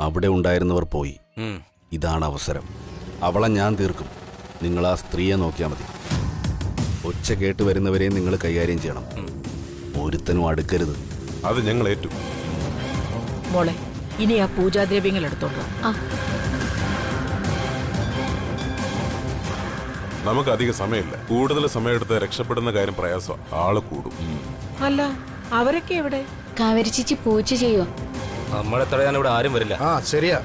അവിടെ ഉണ്ടായിരുന്നവർ പോയി. ഇതാണ് അവസരം. അവളെ ഞാൻ തീർക്കും. നിങ്ങൾ ആ സ്ത്രീയെ നോക്കിയാൽ മതി. ഒച്ച കേട്ട് വരുന്നവരെയും നിങ്ങൾ കൈകാര്യം ചെയ്യണം. ഒരുത്തനും അടുക്കരുത്. അത് ഞങ്ങൾ ഏറ്റു. മോളെ, ഇനി ആ പൂജാദ്രവ്യങ്ങൾ എടുത്തോളൂ. നമുക്ക് അധിക സമയമില്ല. കൂടുതൽ സമയമെടുത്ത് രക്ഷപ്പെടുന്ന കാര്യം പ്രയാസം. ആള് കൂടും. അല്ല, അവരൊക്കെ എവിടെ? കാവേരി ചേച്ചി പൂജ ചെയ്യുവോ? നമ്മളെ തടയാൻ ഇവിടെ ആരും വരില്ല. ശരിയാ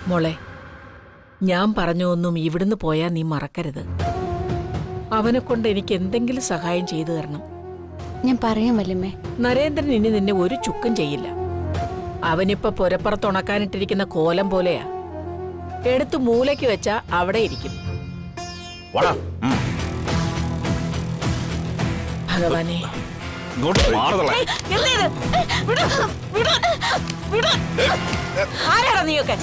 മോളെ, ഞാൻ പറഞ്ഞു ഒന്നും ഇവിടുന്ന് പോയാ നീ മറക്കരുത്. അവനെ കൊണ്ട് എനിക്ക് എന്തെങ്കിലും സഹായം ചെയ്തു തരണം. ഞാൻ പറയാൻ വല്ലമ്മേ. നരേന്ദ്രൻ ഇനി നിന്നെ ഒരു ചുക്കും ചെയ്യില്ല. അവനിപ്പോ പുരപ്പുറത്ത് ഉണക്കാനിട്ടിരിക്കുന്ന കോലം പോലെയാ. എടുത്ത് മൂലയ്ക്ക് വെച്ചാ അവിടെ ഇരിക്കും. ഭഗവാനെ, ആരാടാ നീയൊക്കെ?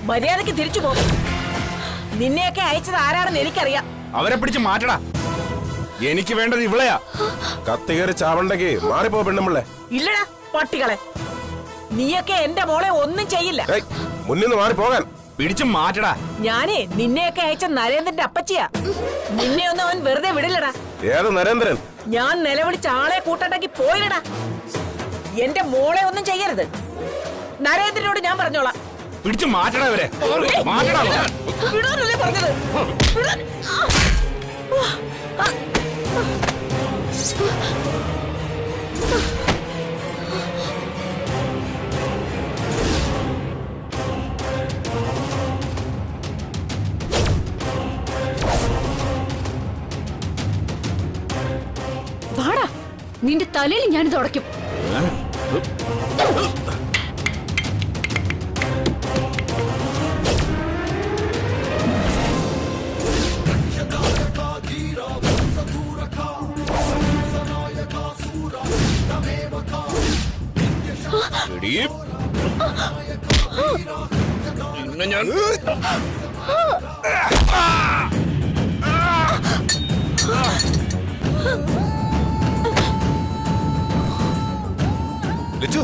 മര്യാദക്ക് തിരിച്ചു പോകും. നിന്നെയൊക്കെ അയച്ചത് ആരാണെന്ന് എനിക്കറിയാം. അവരെ പിടിച്ച് മാറ്റടാ. എനിക്ക് വേണ്ടത് ഇവളെയാ. കത്തികേറി ചാവണ്ടേ മാറിപ്പോ പെണ്ണുമ്പിള്ളേ. ഇല്ലടാ പട്ടികളെ, നീയൊക്കെ എന്റെ മോളെ ഒന്നും ചെയ്യില്ല. മുന്നിന്ന് മാറിപ്പോകാൻ. പിടിച്ചു മാറ്റടാ. ഞാനേ നിന്നെയൊക്കെ അയച്ച നരേന്ദ്രന്റെ അപ്പച്ചിയാ. നിന്നെ ഒന്നും അവൻ വെറുതെ വിടില്ലടാ. ഏത് നരേന്ദ്രൻ? ഞാൻ നിലവിളിച്ച ആളെ കൂട്ടണ്ടാക്കി പോയില്ലടാ. എന്റെ മോളെ ഒന്നും ചെയ്യരുത്. നരേന്ദ്രനോട് ഞാൻ പറഞ്ഞോളാം. പിടിച്ചു മാറ്റടാ ഇവരെ. മാറ്റടാ. വിടാനല്ലേ പറഞ്ഞത്? വാടാ, നിന്റെ തലയിൽ ഞാൻ തുടയ്ക്കും. ഞാൻ ലച്ചു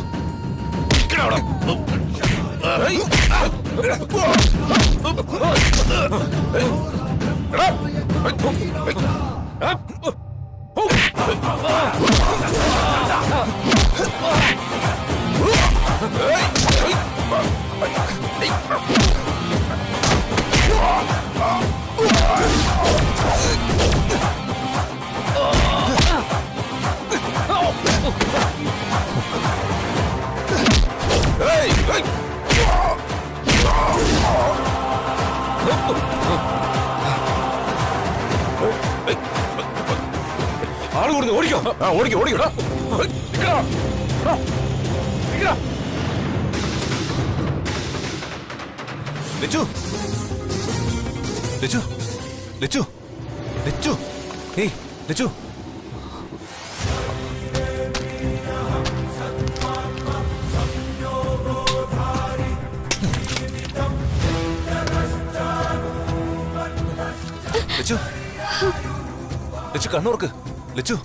ആള് കൊടുത്ത് ഓടിക്കോ. ഓടിക്കോ ഓടിക്കോ. ലച്ചു ലച്ചു ലച്ചു ലച്ചു ഏയ് ലച്ചു. ലച്ചു ലച്ചു കണ്ണൂർക്ക്. ലച്ചു,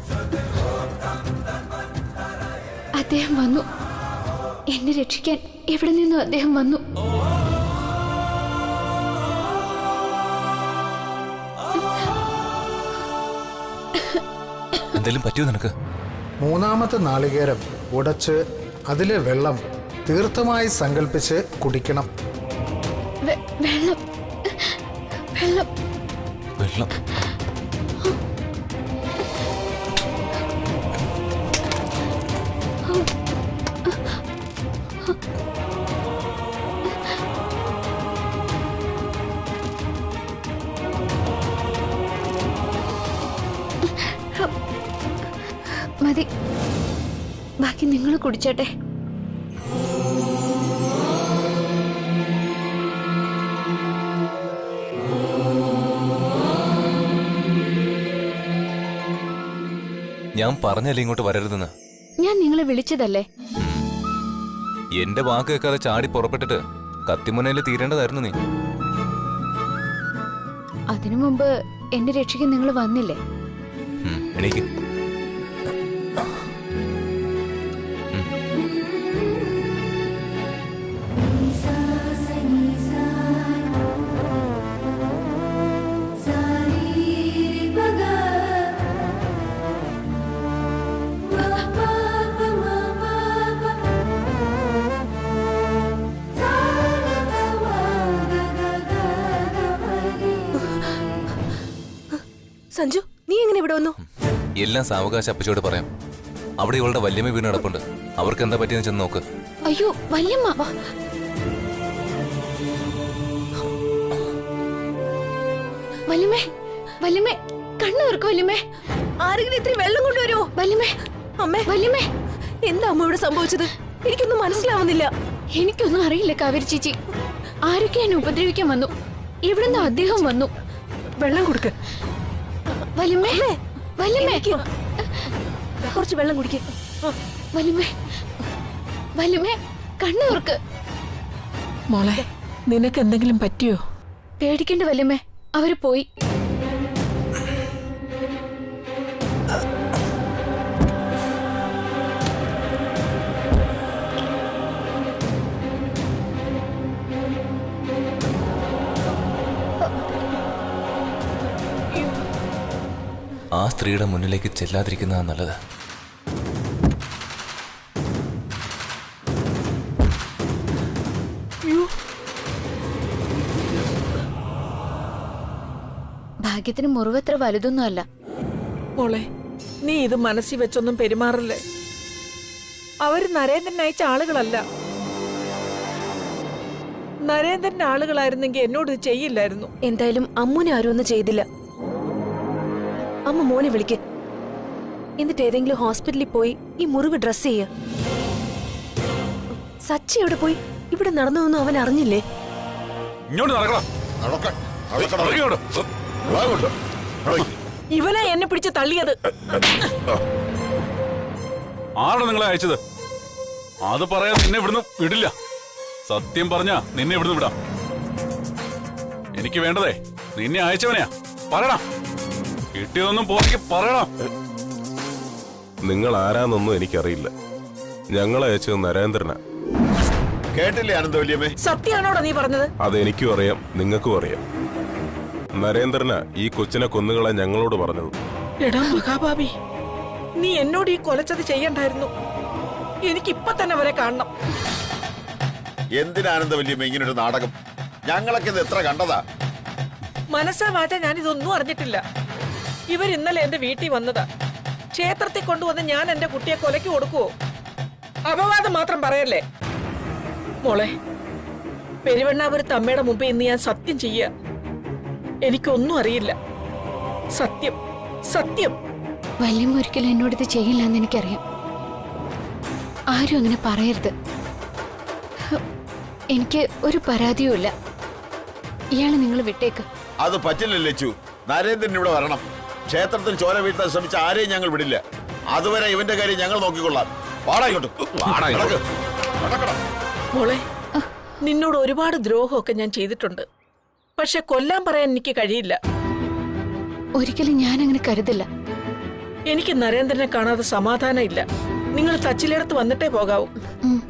അദ്ദേഹം വന്നു. എന്നെ രക്ഷിക്കാൻ എവിടെ നിന്നും അദ്ദേഹം വന്നു. എന്തെങ്കിലും പറ്റിയോ നിനക്ക്? മൂന്നാമത്തെ നാളികേരം ഉടച്ച് അതിലെ വെള്ളം തീർത്ഥമായി സങ്കല്പിച്ച് കുടിക്കണം. വെള്ളം വെള്ളം വെള്ളം. മതി, ബാക്കി നിങ്ങൾ കുടിച്ചോട്ടെ. ഞാൻ പറഞ്ഞല്ലേ ഇങ്ങോട്ട് വരരുതെന്ന്. ഞാൻ നിങ്ങളെ വിളിച്ചതല്ലേ. എന്റെ വാക്ക് കേൾക്കാതെ ചാടി പുറപ്പെട്ടിട്ട് കത്തിമുനയിൽ തീരേണ്ടതായിരുന്നു നീ. അതിനു മുമ്പ് എന്നെ രക്ഷിക്കാൻ നിങ്ങൾ വന്നില്ലേ? എണീക്ക്. സഞ്ജു, നീ എങ്ങനെ ഇവിടെ വന്നു? എല്ലാം സാവകാശം അപ്പച്ചോട് പറയാം. അവിടെ ഇവളുടെ വല്യമ്മ വീണ് കിടപ്പുണ്ട്. അവർക്ക് എന്താ പറ്റിയെന്ന് ചെന്ന് നോക്ക്. അയ്യോ വല്യമ്മ. വല്യമ്മേ, വല്യമ്മേ, കണ്ണു തുറക്ക് വല്യമ്മേ. ആരെങ്കിലും ഇത്തിരി വെള്ളം കൊണ്ടുവരുമോ? വല്യമ്മേ, അമ്മേ, വല്യമ്മേ. എന്താ അമ്മ ഇവിടെ സംഭവിച്ചത്? എനിക്കൊന്നും മനസ്സിലാവുന്നില്ല. എനിക്കൊന്നും അറിയില്ല കാവേരി ചേച്ചി. ആരൊക്കെ എന്നെ ഉപദ്രവിക്കാൻ വന്നു. ഇവിടുന്ന് അദ്ദേഹം വന്നു. വെള്ളം കൊടുക്ക്. വല്യമ്മേ, വല്യമ്മേ, കുറച്ച് വെള്ളം കുടിക്ക്. വല്യമ്മേ, വല്യമ്മേ, കണ്ണു തുറക്ക്. മോളെ, നിനക്ക് എന്തെങ്കിലും പറ്റിയോ? പേടിക്കണ്ട വല്യമ്മേ, അവര് പോയി. ആ സ്ത്രീയുടെ മുന്നിലേക്ക് ചെല്ലാതിരിക്കുന്നതാ നല്ലത്. ഭാഗ്യത്തിന് മുറിവെത്ര വലുതൊന്നും അല്ല. മോളെ, നീ ഇത് മനസ്സിൽ വെച്ചൊന്നും പെരുമാറില്ലേ. അവര് നരേന്ദ്രൻ അയച്ച ആളുകളല്ല. നരേന്ദ്രന്റെ ആളുകളായിരുന്നെങ്കിൽ എന്നോട് ഇത് ചെയ്യില്ലായിരുന്നു. എന്തായാലും അമ്മുനെ ആരും ഒന്നും ചെയ്തില്ല. അമ്മ മോനെ വിളിക്ക്. എന്നിട്ട് ഏതെങ്കിലും ഹോസ്പിറ്റലിൽ പോയി ഈ മുറിവ് ഡ്രസ് ചെയ്യ. സച്ചി എവിടെ പോയി? ഇവിടെ നടന്നതൊന്നും അവൻ അറിഞ്ഞില്ലേ? ഇവനാ എന്നെ പിടിച്ച് തള്ളിയത്. ആരാണ് നിങ്ങളെ അയച്ചത്? അത് പറയാൻ നിന്നെ ഇവിടുന്ന് വിടില്ല. സത്യം പറഞ്ഞാ നിന്നെ ഇവിടുന്ന് വിടാം. എനിക്ക് വേണ്ടതേ നിന്നെ അയച്ചവനെയാ. പറയണം, കിട്ടിയതൊന്നും പോയി പറയണം. നിങ്ങൾ ആരാന്നൊന്നും എനിക്കറിയില്ല. ഞങ്ങളെ അയച്ചത് നരേന്ദ്രനാ. കേട്ടില്ലേ ആനന്ദവല്യമ്മേ? സത്യാണോടാ നീ പറഞ്ഞത്? അതെനിക്കും അറിയാം, നിങ്ങൾക്കും അറിയാം. നരേന്ദ്രനാ ഈ കൊച്ചിനെ കൊന്നുകളാൻ ഞങ്ങളോട് പറഞ്ഞത്. എടാ മഹാഭാവി, നീ എന്നോട് ഈ കൊലച്ചത് ചെയ്യണ്ടായിരുന്നു. എനിക്കിപ്പൊ തന്നെ അവരെ കാണണം. എന്തിനാനന്ദവല്യമ്മ ഇങ്ങനൊരു നാടകം? ഞങ്ങളൊക്കെ ഇത് എത്ര കണ്ടതാ. മനസ്സാ വാച്ച ഞാനിതൊന്നും അറിഞ്ഞിട്ടില്ല. ഇവർ ഇന്നലെ എന്റെ വീട്ടിൽ വന്നതാ. ക്ഷേത്രത്തിൽ കൊണ്ടുവന്ന് ഞാൻ എന്റെ കുട്ടിയെ കൊലയ്ക്ക് കൊടുക്കുവോ? അപവാദം മാത്രം പറയല്ലേ. മോളെ, പെരുവണ്ണാപുരത്ത് അമ്മയുടെ മുമ്പേ ഇന്ന് ഞാൻ സത്യം ചെയ്യ. എനിക്കൊന്നും അറിയില്ല. സത്യം, സത്യം. വല്യമ്മ ഒരിക്കലും എന്നോട് ഇത് ചെയ്യില്ല എന്ന് എനിക്കറിയാം. ആരും അങ്ങനെ പറയരുത്. എനിക്ക് ഒരു പരാതിയുമില്ല. ഇയാളെ നിങ്ങൾ വിട്ടേക്ക്. അത് പറ്റില്ല ലച്ചു. നരേന്ദ്രൻ ഇവിടെ വരണം. ക്ഷേത്രത്തിൽ ചോര വീഴ്ത്താൻ ശ്രമിച്ച ആരെയും ഞങ്ങൾ വിടില്ല. അതുവരെ ഇവന്റെ കാര്യം ഞങ്ങൾ നോക്കിക്കൊള്ളാം. മോളെ, നിന്നോട് ഒരുപാട് ദ്രോഹമൊക്കെ ഞാൻ ചെയ്തിട്ടുണ്ട്. പക്ഷെ കൊല്ലാൻ പറയാൻ എനിക്ക് കഴിയില്ല. ഒരിക്കലും ഞാൻ അങ്ങനെ കരുതില്ല. എനിക്ക് നരേന്ദ്രനെ കാണാതെ സമാധാനം ഇല്ല. നിങ്ങൾ തച്ചിലെടുത്ത് വന്നിട്ടേ പോകാവൂ.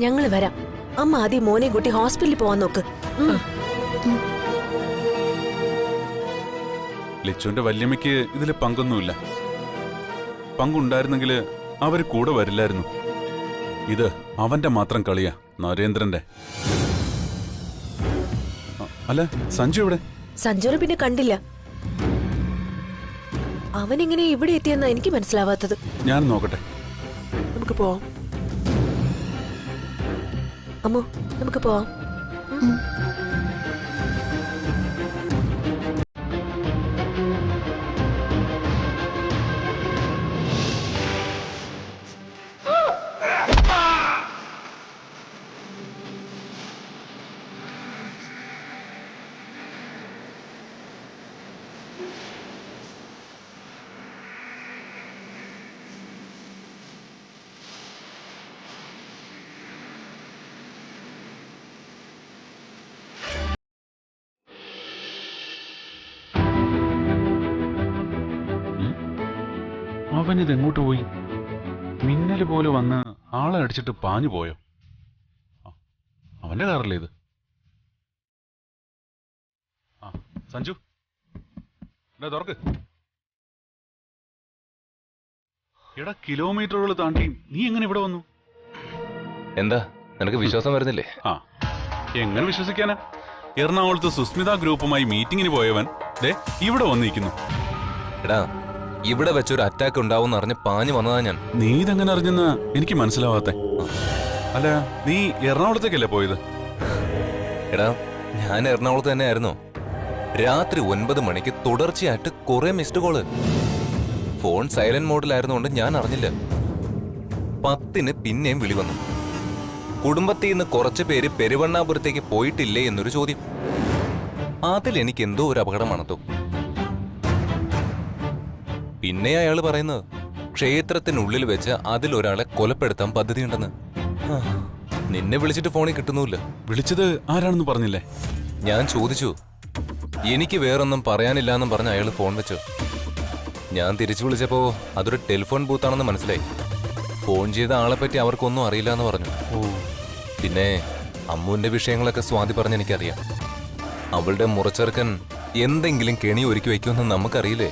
ഞങ്ങൾ വരാം. അമ്മ ആദ്യം മോനെ കൂട്ടി ഹോസ്പിറ്റലിൽ പോവാൻ നോക്ക്. ലച്ചുവിന്റെ വല്യമ്മയ്ക്ക് ഇതിൽ പങ്കൊന്നുമില്ല. പങ്കുണ്ടായിരുന്നെങ്കിൽ അവര് കൂടെ വരില്ലായിരുന്നു. ഇത് അവന്റെ മാത്രം കളിയാ, നരേന്ദ്രന്റെ. അല്ല, സഞ്ജു എവിടെ? സഞ്ജുനെ പിന്നെ കണ്ടില്ല. അവനെങ്ങനെ ഇവിടെ എത്തിയെന്നാ എനിക്ക് മനസ്സിലാവാത്തത്. ഞാൻ നോക്കട്ടെ. നമുക്ക് പോവാം. അമ്മു, നമുക്ക് പോവാം. അവനിതെങ്ങോട്ട് പോയി? മിന്നല് പോലെ വന്ന് ആളെ അടിച്ചിട്ട് പാഞ്ഞു പോയോ? അവന്റെ കാറല്ലേ ഇത്? സഞ്ജു, തുറക്ക്. എടാ, കിലോമീറ്ററുകൾ താണ്ടി നീ എങ്ങനെ ഇവിടെ വന്നു? എന്താ, നിനക്ക് വിശ്വാസം വരുന്നില്ലേ? എങ്ങനെ വിശ്വസിക്കാനാ? എറണാകുളത്ത് സുസ്മിത ഗ്രൂപ്പുമായി മീറ്റിംഗിന് പോയവൻ ദേ ഇവിടെ വന്നിരിക്കുന്നു. എടാ, ഇവിടെ വെച്ചൊരു അറ്റാക്ക് ഉണ്ടാവും അറിഞ്ഞ് പാഞ്ഞു വന്നതാ ഞാൻ. നീ ഇതെങ്ങനെ അറിഞ്ഞെന്ന് എനിക്ക് മനസ്സിലാവാത്തെ. അല്ല, നീ എറണാകുളത്തേക്കല്ലേ പോയത്? എടാ, ഞാൻ എറണാകുളത്ത് തന്നെ ആയിരുന്നു. രാത്രി 9 മണിക്ക് തുടർച്ചയായിട്ട് കുറെ മിസ്ഡ് കോള്. ഫോൺ സൈലന്റ് മോഡിലായിരുന്നുകൊണ്ട് ഞാൻ അറിഞ്ഞില്ല. 10-ന് പിന്നെയും വിളി വന്നു. കുടുംബത്തിൽ നിന്ന് കുറച്ചു പേര് പെരുവണ്ണാപുരത്തേക്ക് പോയിട്ടില്ലേ എന്നൊരു ചോദ്യം. അതിൽ എനിക്ക് എന്തോ ഒരു അപകടം മണത്തു. പിന്നെ അയാൾ പറയുന്നത് ക്ഷേത്രത്തിനുള്ളിൽ വെച്ച് അതിലൊരാളെ കൊലപ്പെടുത്താൻ പദ്ധതിയുണ്ടെന്ന്. നിന്നെ വിളിച്ചിട്ട് ഫോണിൽ കിട്ടുന്നുമില്ല. വിളിച്ചത് ആരാണെന്ന് പറഞ്ഞില്ലേ? ഞാൻ ചോദിച്ചു. എനിക്ക് വേറൊന്നും പറയാനില്ലാന്നും പറഞ്ഞ് അയാൾ ഫോൺ വെച്ചു. ഞാൻ തിരിച്ചു വിളിച്ചപ്പോ അതൊരു ടെലിഫോൺ ബൂത്താണെന്ന് മനസ്സിലായി. ഫോൺ ചെയ്ത ആളെ പറ്റി അവർക്കൊന്നും അറിയില്ല എന്ന് പറഞ്ഞു. പിന്നെ അമ്മുവിന്റെ വിഷയങ്ങളൊക്കെ സ്വാതി പറഞ്ഞ് എനിക്കറിയാം. അവളുടെ മുറച്ചെറുക്കൻ എന്തെങ്കിലും കെണി ഒരുക്കി വയ്ക്കുമെന്ന് നമുക്കറിയില്ലേ.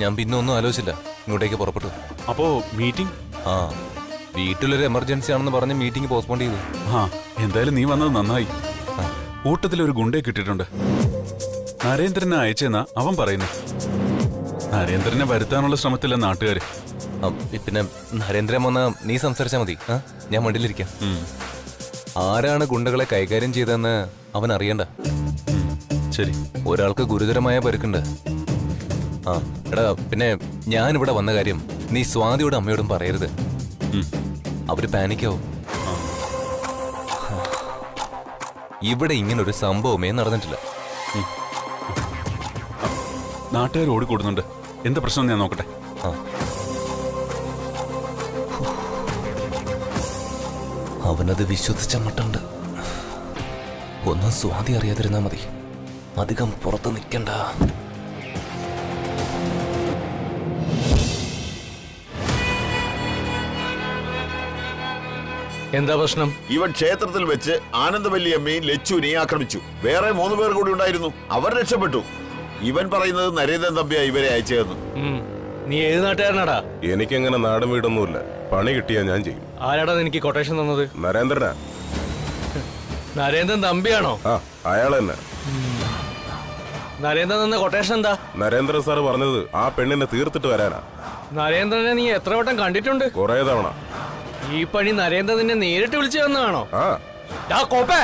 ഞാൻ പിന്നെ ഒന്നും ആലോചിച്ചില്ല, ഇങ്ങോട്ടേക്ക് പുറപ്പെട്ടു. അപ്പോ മീറ്റിംഗ്? ആ, വീട്ടിലൊരു എമർജൻസി ആണെന്ന് പറഞ്ഞ് മീറ്റിംഗ് പോസ്റ്റ്പോൺ ചെയ്തു. ആ, എന്തായാലും നീ വന്നത് നന്നായി. കൂട്ടത്തിലൊരു ഗുണ്ടയെ കിട്ടിയിട്ടുണ്ട്. നരേന്ദ്രനെ അയച്ചെന്നാ അവൻ പറയുന്നു. നരേന്ദ്രനെ വരുത്താനുള്ള ശ്രമത്തില്ല നാട്ടുകാര്. പിന്നെ നരേന്ദ്രൻ വന്ന നീ സംസാരിച്ചാ മതി. ഞാൻ വണ്ടിയിലിരിക്കാം. ആരാണ് ഗുണ്ടകളെ കൈകാര്യം ചെയ്തതെന്ന് അവൻ അറിയണ്ട. ശരി. ഒരാൾക്ക് ഗുരുതരമായ പരുക്കുണ്ട്. ആ എടാ, പിന്നെ ഞാനിവിടെ വന്ന കാര്യം നീ സ്വാതിയോടും അമ്മയോടും പറയരുത്. അവര് പാനിക്കാവും. ഇവിടെ ഇങ്ങനൊരു സംഭവമേ നടന്നിട്ടില്ല. നാട്ടുകാർ ഓടിക്കൂടുന്നുണ്ട്. എന്താ പ്രശ്നം ഞാൻ നോക്കട്ടെ. അവനത് വിശ്വസിച്ച മട്ടുണ്ട്. ഒന്നും സ്വാതി അറിയാതിരുന്നാ മതി. അധികം പുറത്ത് നിൽക്കണ്ട. എന്താ പ്രശ്നം? ഇവൻ ക്ഷേത്രത്തിൽ വെച്ച് ആനന്ദവല്ലിയമ്മയും ലച്ചുവിനെയും ആക്രമിച്ചു. വേറെ 3 പേർ കൂടി ഉണ്ടായിരുന്നു. അവർ രക്ഷപ്പെട്ടു. ഇവൻ പറയുന്നത് നരേന്ദ്രൻ തമ്പിയാ ഇവരെ അയച്ചതെന്ന്. നീ ഏത് നാട്ടുകാരനാടാ? എനിക്കെങ്ങനെ നാടും വീടൊന്നുമില്ല. പണി കിട്ടിയാ ഞാൻ ചെയ്യും. ആരാടാ എനിക്ക് കൊട്ടേഷൻ തന്നത്? നരേന്ദ്രനാ. നരേന്ദ്രൻ തമ്പിയാണോ? ആ, അയാൾ തന്നെ. നരേന്ദ്രൻ തന്ന കൊട്ടേഷൻ എന്താ? നരേന്ദ്രൻ സാർ പറഞ്ഞത് ആ പെണ്ണിനെ തീർത്തിട്ട് വരാനാ. നരേന്ദ്രനെ നീ എത്ര വട്ടം കണ്ടിട്ടുണ്ട്? കൊറേ തവണ. ഈ പണി നരേന്ദ്രൻ നിന്നെ നേരിട്ട് വിളിച്ചു തന്നതാണോ? ആ, കോപ്പേ,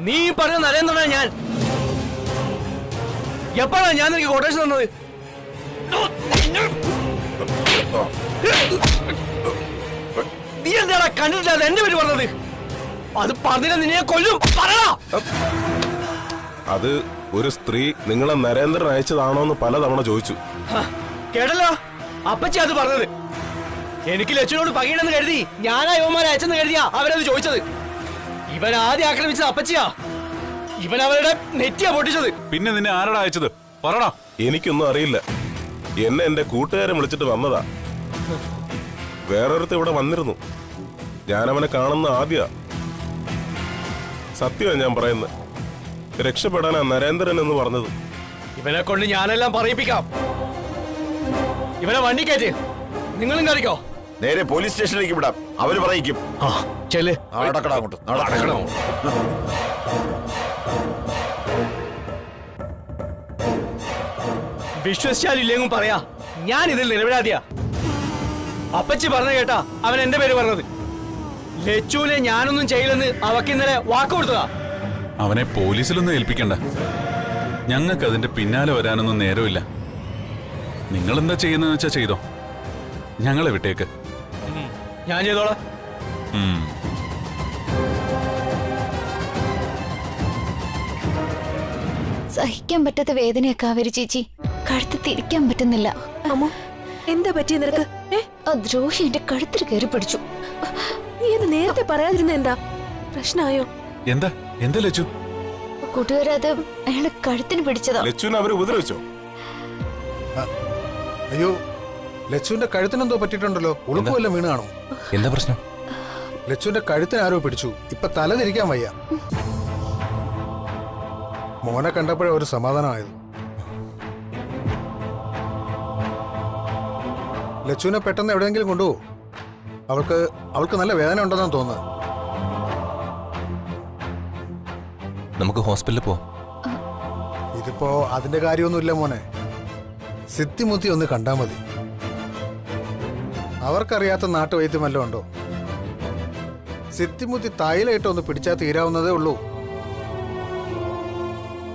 നീ പറഞ്ഞ നരേന്ദ്രനാ ഞാൻ. എപ്പോഴാ ഞാൻ നിനക്ക് കൊട്ടേഷൻ തന്നത്? നീ എന്താടാ കണ്ടിട്ടില്ല എന്റെ പേര് പറഞ്ഞത്? അത് പറഞ്ഞില്ല നിന്നെ കൊല്ലും. പറയടാ. അത് ഒരു സ്ത്രീ നിങ്ങളെ നരേന്ദ്രൻ അയച്ചതാണോന്ന് പലതവണ ചോദിച്ചു. കേട്ടല്ലോ, അപ്പച്ചി അത് പറഞ്ഞത്. എനിക്ക് ലച്ചുനോട് പകയിടെന്ന് കരുതി ഞാനാ യുവമാരെ അയച്ചെന്ന് കരുതിയാ അവരത് ചോദിച്ചത്. ഇവൻ ആദ്യം ആക്രമിച്ചത് അപ്പച്ചിയാ. ഇവൻ അവരുടെ നെറ്റിയാ പൊട്ടിച്ചത്. പിന്നെ നിന്നെ ആരാടാ അയച്ചത്? പറടാ. എനിക്കൊന്നും അറിയില്ല. എന്നെ എന്റെ കൂട്ടുകാരെ വിളിച്ചിട്ട് വന്നതാ. വേറൊരുത്ത ഇവിടെ വന്നിരുന്നു. ഞാനവനെ കാണുന്ന ആദ്യ. സത്യമാണ് ഞാൻ പറയുന്നത്. രക്ഷപ്പെടാനാ നരേന്ദ്രൻ എന്ന് പറഞ്ഞത്. ഇവനെ കൊണ്ട് ഞാനെല്ലാം പറയിപ്പിക്കാം. ഇവനെ വണ്ടി കയറ്റി നിങ്ങളും കറിക്കോ. നേരെ പോലീസ് സ്റ്റേഷനിലേക്ക് വിടാം. അവര് പറയിക്കും. ചെല്ല്. നടക്കടാ അങ്ങോട്ട്. നടക്കണം. വിശ്വസിച്ചാലില്ലെങ്കിലും പറയാ, ഞാൻ ഇതിൽ നിരപരാധിയാ. അപ്പച്ചി പറഞ്ഞ കേട്ടാ അവൻ എന്റെ പേര് പറഞ്ഞത്. ലച്ചുവിനെ ഞാനൊന്നും ചെയ്യില്ലെന്ന് അവക്ക് ഇന്നലെ വാക്ക് കൊടുത്തതാ. അവനെ പോലീസിലൊന്നും ഏൽപ്പിക്കണ്ട. ഞങ്ങൾക്ക് അതിന്റെ പിന്നാലെ വരാനൊന്നും നേരമില്ല. നിങ്ങൾ എന്താ ചെയ്യുന്നതെന്ന് വെച്ചാ ചെയ്തോ. ഞങ്ങളെ വിട്ടേക്ക്. ഞാൻ ചെയ്തോളാം. സഹിക്കാൻ പറ്റാത്ത വേദനയൊക്കെ അവര് ചേച്ചി. കഴുത്ത് തിരിക്കാൻ പറ്റുന്നില്ല. അമ്മോ, എന്താ പറ്റിയ നിനക്ക്? ആ ദ്രോഹി എന്റെ കഴുത്തിൽ കയറി പിടിച്ചു. നീ അത് നേരത്തെ പറയാതിരുന്ന എന്താ? പ്രശ്നമായോ? എന്താ എന്താ ലച്ചു? കൂട്ടുകാരത് അയാളെ കഴുത്തിന് പിടിച്ചതാ. ലച്ചുവിനെ അവര് ഉപദ്രവിച്ചോ? അയ്യോ, ലച്ചുവിന്റെ കഴുത്തിനെന്തോ പറ്റിയിട്ടുണ്ടല്ലോ. ഉളുക്കുവല്ല വീണ് കാണും. എന്താ പ്രശ്നം? ലച്ചുവിന്റെ കഴുത്തിന് ആരോ പിടിച്ചു. ഇപ്പൊ തല തിരിക്കാൻ വയ്യ. മോനെ കണ്ടപ്പോഴേ ഒരു സമാധാനമായത്. ലച്ചുവിനെ പെട്ടെന്ന് എവിടെയെങ്കിലും കൊണ്ടുപോകും. അവൾക്ക് നല്ല വേദന ഉണ്ടെന്നാണ് തോന്നുന്നത്. നമുക്ക് ഹോസ്പിറ്റലിൽ പോ. ഇതിപ്പോ അതിന്റെ കാര്യമൊന്നുമില്ല മോനെ. സിദ്ധിമുത്തി ഒന്ന് കണ്ടാ മതി. അവർക്കറിയാത്ത നാട്ടുവൈദ്യം വല്ലതും ഉണ്ടോ? സിദ്ധിമുത്തി തൈലായിട്ട് ഒന്ന് പിടിച്ചാൽ തീരാവുന്നതേ ഉള്ളൂ.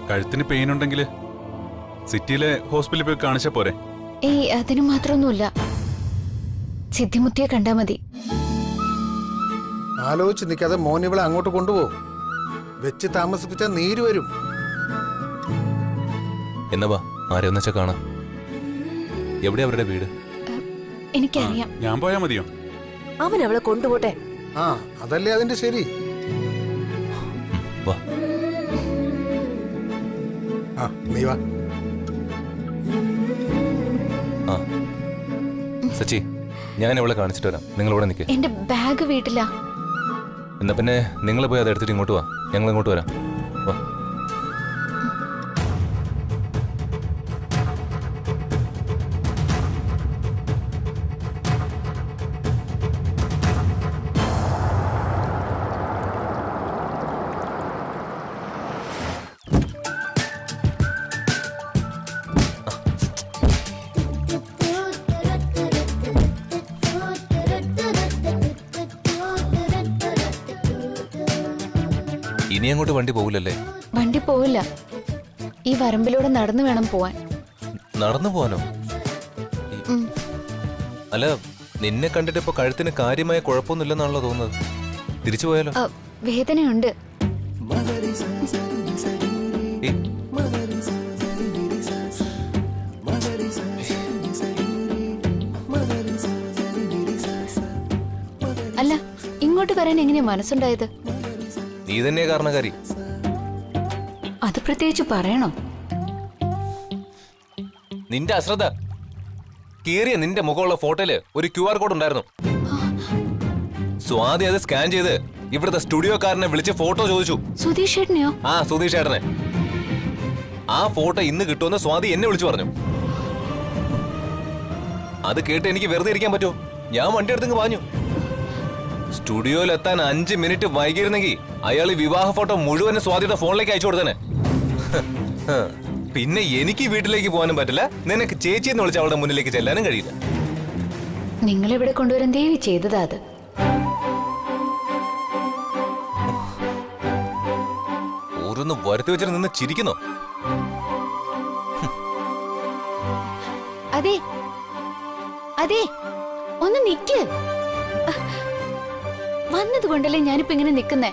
കഴുത്തിന് പെയിൻ ഉണ്ടെങ്കിൽ സിറ്റിയിലെ ഹോസ്പിറ്റലിൽ പോയി കാണിച്ചാ പോരെ? ഏയ് അതിന് മാത്രമൊന്നുമില്ല. സിദ്ധിമുത്തിയെ കണ്ടാ മതി. ആലോചിച്ച് നിൽക്കാതെ മോനിവളെ അങ്ങോട്ട് കൊണ്ടുപോകും. വെച്ച് താമസിപ്പിച്ചാൽ നീര് വരും. എന്നാ വാ, ആരെയൊന്നു വെച്ചാ കാണാം. എവിടെ അവരുടെ വീട്? എനിക്കറിയാം. ഞാൻ പോയാ മതിയോ? അവൻ അവളെ കൊണ്ടുപോട്ടെ. ആ, അതല്ലേ അതിന്റെ ശരി. വാ. ആ, നീ വാ. ആ സച്ചി, ഞാൻ അവളെ കാണിച്ചിട്ട് വരാം. നിങ്ങൾ ഇവിടെ നിൽക്കുക. എന്റെ ബാഗ് വീട്ടിലാ. എന്നാ പിന്നെ നിങ്ങൾ പോയി അത് എടുത്തിട്ട് ഇങ്ങോട്ട് വാ, ഞങ്ങൾ ഇങ്ങോട്ട് വരാം. വാ. ഇനി അങ്ങോട്ട് വണ്ടി പോകില്ലല്ലേ? വണ്ടി പോവില്ല. ഈ വരമ്പിലൂടെ നടന്നു വേണം പോവാൻ. നടന്നു പോവാനോ? അല്ല, നിന്നെ കണ്ടിട്ട് ഇപ്പൊ കഴുത്തിന് കാര്യമായ കുഴപ്പമൊന്നുമില്ലെന്നാണല്ലോ തോന്നുന്നത്. തിരിച്ചു പോയാലോ? വേദനയുണ്ട്. അല്ല, ഇങ്ങോട്ട് വരാൻ എങ്ങനെയാ മനസ്സുണ്ടായത്? നീ തന്നെ കാരണക്കാരി. അത് പ്രത്യേകിച്ച് പറയണോ? നിന്റെ അശ്രദ്ധ. കേറിയ നിന്റെ മുഖമുള്ള ഫോട്ടോയില് ഒരു QR കോഡ് ഉണ്ടായിരുന്നു. സ്വാതി അത് സ്കാൻ ചെയ്ത് ഇവിടുത്തെ സ്റ്റുഡിയോക്കാരനെ വിളിച്ച് ഫോട്ടോ ചോദിച്ചു. സുധീഷ് ഏട്ടനെയോ? ആ, സുധീഷ് ഏട്ടനെ. ആ ഫോട്ടോ ഇന്ന് കിട്ടുമെന്ന് സ്വാതി എന്നെ വിളിച്ചു പറഞ്ഞു. അത് കേട്ട് എനിക്ക് വെറുതെ ഇരിക്കാൻ പറ്റുമോ? ഞാൻ വണ്ടി എടുത്തങ്ങ് പാഞ്ഞു. സ്റ്റുഡിയോയിലെത്താൻ 5 മിനിറ്റ് വൈകിയിരുന്നെങ്കിൽ അയാൾ വിവാഹ ഫോട്ടോ മുഴുവൻ സ്വാതിയുടെ ഫോണിലേക്ക് അയച്ചു കൊടുത്തനെ. പിന്നെ എനിക്ക് വീട്ടിലേക്ക് പോകാനും പറ്റില്ല, നിനക്ക് ചേച്ചി എന്ന് വിളിച്ച് അവളുടെ മുന്നിലേക്ക് ചെല്ലാനും കഴിയില്ല. നിങ്ങൾ ഇവിടെ കൊണ്ടുവരാൻ ദേവി ചെയ്തതാ അത്. ഓരോന്ന് വരുത്തി വെച്ചിട്ട് നിന്ന് ചിരിക്കുന്നോ? അതെ അതെ, ഒന്ന് നിക്ക്. വന്നതുകൊണ്ടല്ലേ ഞാനിപ്പോ ഇങ്ങനെ നിക്കുന്നേ.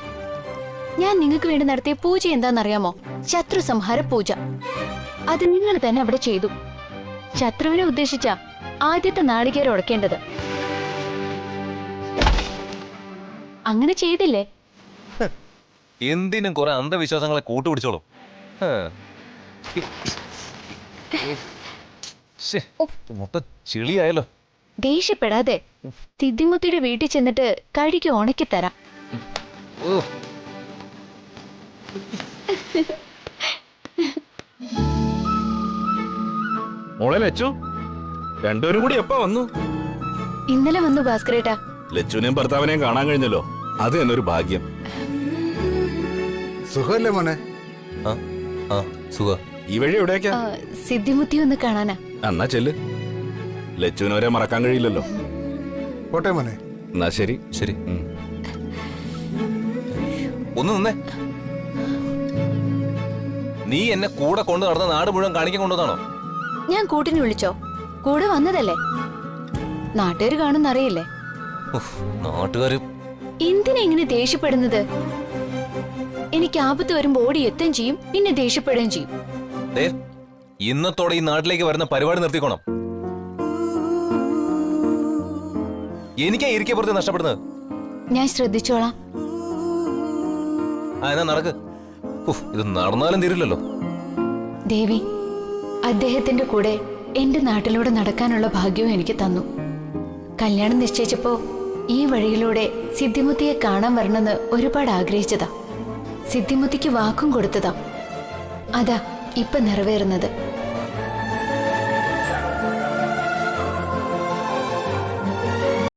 ഞാൻ നിങ്ങൾക്ക് വേണ്ടി നടത്തിയ പൂജ എന്താണെന്നറിയാമോ? ശത്രു സംഹാര പൂജ. അത് നിങ്ങൾ തന്നെ അവിടെ ചെയ്തു. ശത്രുവിനെ ഉദ്ദേശിച്ച ആദ്യത്തെ നാളികേരം ഉടക്കേണ്ടത്. അങ്ങനെ ചെയ്തില്ലേ? എന്തിനും കുറെ അന്ധവിശ്വാസങ്ങളെ കൂട്ടുപിടിച്ചോളൂ. മൊത്തം ചെളിയായല്ലോ. ദേഷ്യപ്പെടാതെ. സിദ്ധിമുത്തിയുടെ വീട്ടിൽ ചെന്നിട്ട് കഴുകി ഉണക്കി തരാം. മോളെ ലച്ചു, രണ്ടുപേരും കൂടി എപ്പോ വന്നു? ഇന്നലെ വന്നു ഭാസ്കരേട്ടാ. ലച്ചുവിനെയും ഭർത്താവിനെയും കാണാൻ കഴിഞ്ഞല്ലോ, അത് തന്നെ ഒരു ഭാഗ്യം. സുഖമല്ലേ മോനെ? സുഖ. ഈ വഴി എവിടേക്കാ? സിദ്ധിമുത്തി ഒന്ന് കാണാനാ. എന്നാ ചെല്ല്. ലച്ചുവിനെ മറക്കാൻ കഴിയില്ലല്ലോ. പോട്ടെ മോനെ. എന്നാ ശരി. ശരി. ഒന്ന് നിന്നേ. നീ എന്നെ കൂടെ കൊണ്ടു നടന്ന നാട് മുഴുവൻ കാണിക്കാൻ കൊണ്ടുവന്നാണോ? ഞാൻ കൂട്ടിന് വിളിച്ചോ? കൂടെ വന്നതല്ലേ. നാട്ടുകാർ കാണുന്നറിയില്ലേ? നാട്ടുകാര് എന്തിനാ ഇങ്ങനെ ദേഷ്യപ്പെടുന്നത്? എനിക്ക് ആപത്ത് വരുമ്പോ ഓടി എത്തുകയും ചെയ്യും, പിന്നെ ദേഷ്യപ്പെടുകയും ചെയ്യും. ഇന്നത്തോടെ ഈ നാട്ടിലേക്ക് വരുന്ന പരിപാടി നിർത്തിക്കോണം. എനിക്കാ ഇരിക്കപ്പുറത്ത് നഷ്ടപ്പെടുന്നത്. ഞാൻ ശ്രദ്ധിച്ചോളാം. എന്നാ നടക്ക്. ഇത് നടന്നാലും തീരില്ലല്ലോ. ദേവി, അദ്ദേഹത്തിന്റെ കൂടെ എന്റെ നാട്ടിലൂടെ നടക്കാനുള്ള ഭാഗ്യവും എനിക്ക് തന്നു. കല്യാണം നിശ്ചയിച്ചപ്പോ ഈ വഴിയിലൂടെ സിദ്ധിമുത്തിയെ കാണാൻ വരണമെന്ന് ഒരുപാട് ആഗ്രഹിച്ചതാ. സിദ്ധിമുത്തിക്ക് വാക്കും കൊടുത്തതാ. അതാ ഇപ്പൊ നിറവേറുന്നത്.